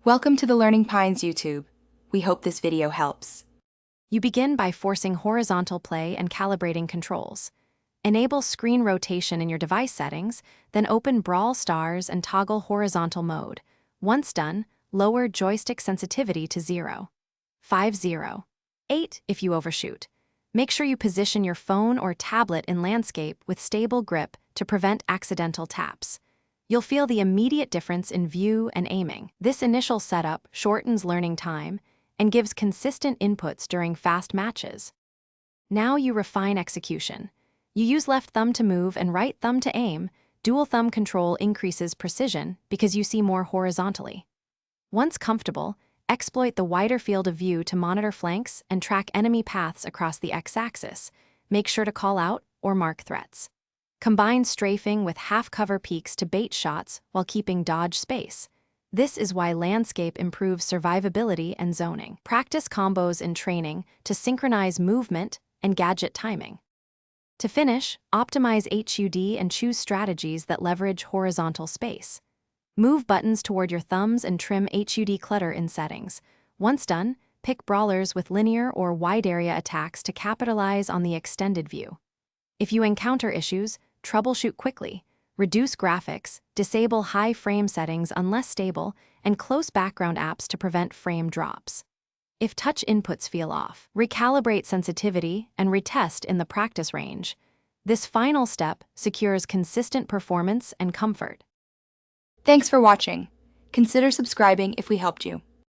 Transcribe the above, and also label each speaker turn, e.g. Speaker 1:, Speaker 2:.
Speaker 1: Welcome to the Learning Pines YouTube. We hope this video helps.
Speaker 2: You begin by forcing horizontal play and calibrating controls. Enable screen rotation in your device settings, then open Brawl Stars and toggle horizontal mode. Once done, lower joystick sensitivity to 0. 5-0. 8 if you overshoot. Make sure you position your phone or tablet in landscape with stable grip to prevent accidental taps. You'll feel the immediate difference in view and aiming. This initial setup shortens learning time and gives consistent inputs during fast matches. Now you refine execution. You use left thumb to move and right thumb to aim. Dual thumb control increases precision because you see more horizontally. Once comfortable, exploit the wider field of view to monitor flanks and track enemy paths across the x-axis. Make sure to call out or mark threats. Combine strafing with half-cover peeks to bait shots while keeping dodge space. This is why landscape improves survivability and zoning. Practice combos in training to synchronize movement and gadget timing. To finish, optimize HUD and choose strategies that leverage horizontal space. Move buttons toward your thumbs and trim HUD clutter in settings. Once done, pick brawlers with linear or wide area attacks to capitalize on the extended view. If you encounter issues, troubleshoot quickly. Reduce graphics, disable high frame settings unless stable, and close background apps to prevent frame drops. If touch inputs feel off, recalibrate sensitivity and retest in the practice range. This final step secures consistent performance and comfort.
Speaker 1: Thanks for watching. Consider subscribing if we helped you.